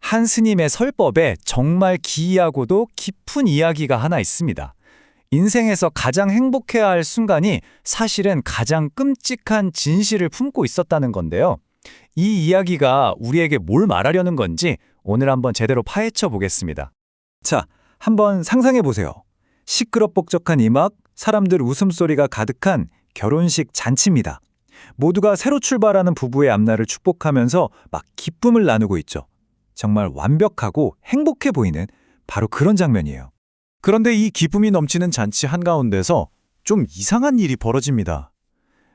한 스님의 설법에 정말 기이하고도 깊은 이야기가 하나 있습니다. 인생에서 가장 행복해야 할 순간이 사실은 가장 끔찍한 진실을 품고 있었다는 건데요. 이 이야기가 우리에게 뭘 말하려는 건지 오늘 한번 제대로 파헤쳐 보겠습니다. 자, 한번 상상해 보세요. 시끄럽복적한 이막, 사람들 웃음소리가 가득한 결혼식 잔치입니다. 모두가 새로 출발하는 부부의 앞날을 축복하면서 막 기쁨을 나누고 있죠. 정말 완벽하고 행복해 보이는 바로 그런 장면이에요. 그런데 이 기쁨이 넘치는 잔치 한가운데서 좀 이상한 일이 벌어집니다.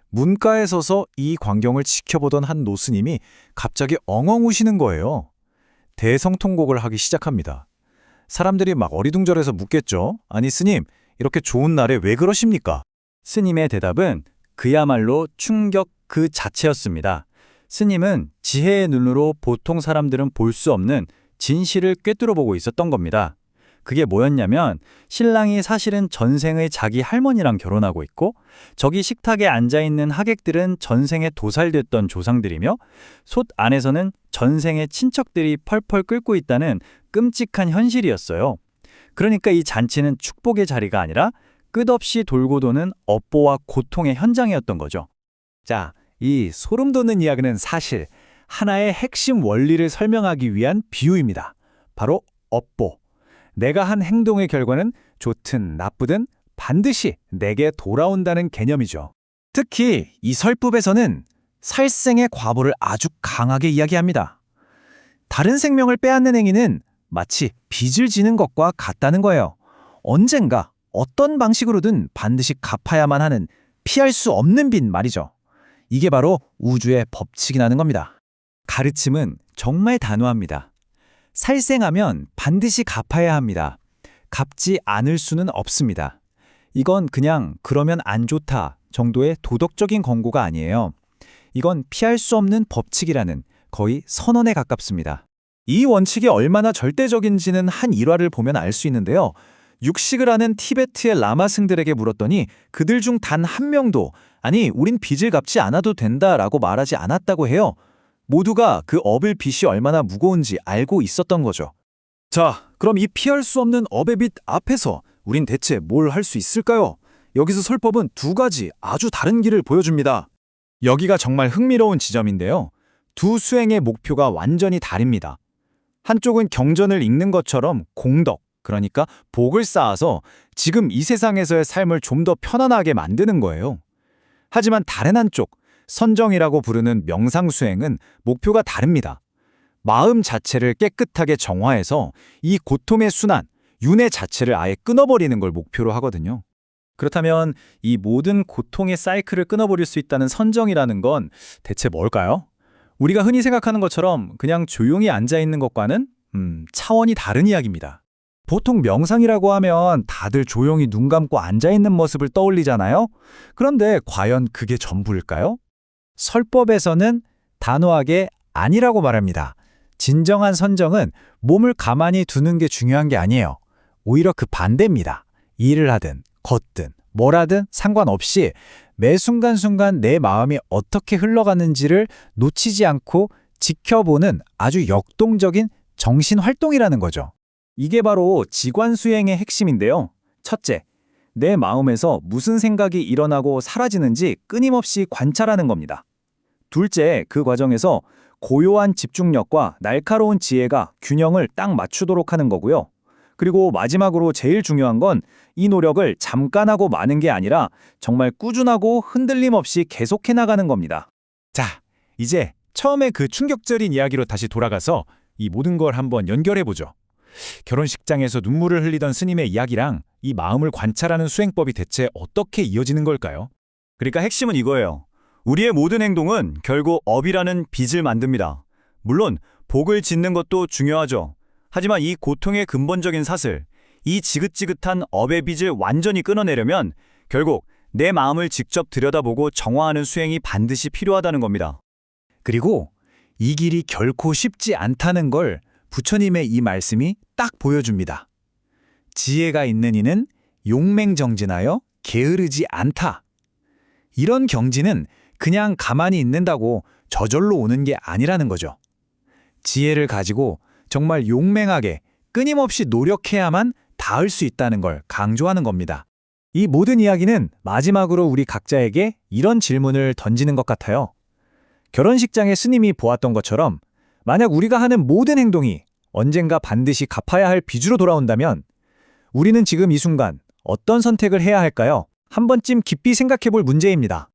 문가에 서서 이 광경을 지켜보던 한 노스님이 갑자기 엉엉 우시는 거예요. 대성통곡을 하기 시작합니다. 사람들이 막 어리둥절해서 묻겠죠. 아니 스님, 이렇게 좋은 날에 왜 그러십니까? 스님의 대답은 그야말로 충격 그 자체였습니다. 스님은 지혜의 눈으로 보통 사람들은 볼 수 없는 진실을 꿰뚫어 보고 있었던 겁니다. 그게 뭐였냐면 신랑이 사실은 전생의 자기 할머니랑 결혼하고 있고 저기 식탁에 앉아있는 하객들은 전생에 도살됐던 조상들이며 솥 안에서는 전생의 친척들이 펄펄 끓고 있다는 끔찍한 현실이었어요. 그러니까 이 잔치는 축복의 자리가 아니라 끝없이 돌고 도는 업보와 고통의 현장이었던 거죠. 자, 이 소름 돋는 이야기는 사실 하나의 핵심 원리를 설명하기 위한 비유입니다. 바로 업보. 내가 한 행동의 결과는 좋든 나쁘든 반드시 내게 돌아온다는 개념이죠. 특히 이 설법에서는 살생의 과보를 아주 강하게 이야기합니다. 다른 생명을 빼앗는 행위는 마치 빚을 지는 것과 같다는 거예요. 언젠가 어떤 방식으로든 반드시 갚아야만 하는 피할 수 없는 빚 말이죠. 이게 바로 우주의 법칙이라는 겁니다. 가르침은 정말 단호합니다. 살생하면 반드시 갚아야 합니다. 갚지 않을 수는 없습니다. 이건 그냥 그러면 안 좋다 정도의 도덕적인 권고가 아니에요. 이건 피할 수 없는 법칙이라는 거의 선언에 가깝습니다. 이 원칙이 얼마나 절대적인지는 한 일화를 보면 알 수 있는데요. 육식을 하는 티베트의 라마승들에게 물었더니 그들 중 단 한 명도 아니 우린 빚을 갚지 않아도 된다라고 말하지 않았다고 해요. 모두가 그 업의 빚이 얼마나 무거운지 알고 있었던 거죠. 자, 그럼 이 피할 수 없는 업의 빚 앞에서 우린 대체 뭘 할 수 있을까요? 여기서 설법은 두 가지 아주 다른 길을 보여줍니다. 여기가 정말 흥미로운 지점인데요. 두 수행의 목표가 완전히 다릅니다. 한쪽은 경전을 읽는 것처럼 공덕, 그러니까 복을 쌓아서 지금 이 세상에서의 삶을 좀 더 편안하게 만드는 거예요. 하지만 다른 한쪽, 선정이라고 부르는 명상수행은 목표가 다릅니다. 마음 자체를 깨끗하게 정화해서 이 고통의 순환, 윤회 자체를 아예 끊어버리는 걸 목표로 하거든요. 그렇다면 이 모든 고통의 사이클을 끊어버릴 수 있다는 선정이라는 건 대체 뭘까요? 우리가 흔히 생각하는 것처럼 그냥 조용히 앉아있는 것과는 차원이 다른 이야기입니다. 보통 명상이라고 하면 다들 조용히 눈 감고 앉아있는 모습을 떠올리잖아요? 그런데 과연 그게 전부일까요? 설법에서는 단호하게 아니라고 말합니다. 진정한 선정은 몸을 가만히 두는 게 중요한 게 아니에요. 오히려 그 반대입니다. 일을 하든 걷든 뭘 하든 상관없이 매 순간순간 내 마음이 어떻게 흘러가는지를 놓치지 않고 지켜보는 아주 역동적인 정신활동이라는 거죠. 이게 바로 지관수행의 핵심인데요. 첫째, 내 마음에서 무슨 생각이 일어나고 사라지는지 끊임없이 관찰하는 겁니다. 둘째, 그 과정에서 고요한 집중력과 날카로운 지혜가 균형을 딱 맞추도록 하는 거고요. 그리고 마지막으로 제일 중요한 건 이 노력을 잠깐 하고 마는 게 아니라 정말 꾸준하고 흔들림 없이 계속해 나가는 겁니다. 자, 이제 처음에 그 충격적인 이야기로 다시 돌아가서 이 모든 걸 한번 연결해보죠. 결혼식장에서 눈물을 흘리던 스님의 이야기랑 이 마음을 관찰하는 수행법이 대체 어떻게 이어지는 걸까요? 그러니까 핵심은 이거예요. 우리의 모든 행동은 결국 업이라는 빚을 만듭니다. 물론 복을 짓는 것도 중요하죠. 하지만 이 고통의 근본적인 사슬, 이 지긋지긋한 업의 빚을 완전히 끊어내려면 결국 내 마음을 직접 들여다보고 정화하는 수행이 반드시 필요하다는 겁니다. 그리고 이 길이 결코 쉽지 않다는 걸 부처님의 이 말씀이 딱 보여줍니다. 지혜가 있는 이는 용맹정진하여 게으르지 않다. 이런 경지는 그냥 가만히 있는다고 저절로 오는 게 아니라는 거죠. 지혜를 가지고 정말 용맹하게 끊임없이 노력해야만 닿을 수 있다는 걸 강조하는 겁니다. 이 모든 이야기는 마지막으로 우리 각자에게 이런 질문을 던지는 것 같아요. 결혼식장의 스님이 보았던 것처럼 만약 우리가 하는 모든 행동이 언젠가 반드시 갚아야 할 빚으로 돌아온다면 우리는 지금 이 순간 어떤 선택을 해야 할까요? 한 번쯤 깊이 생각해 볼 문제입니다.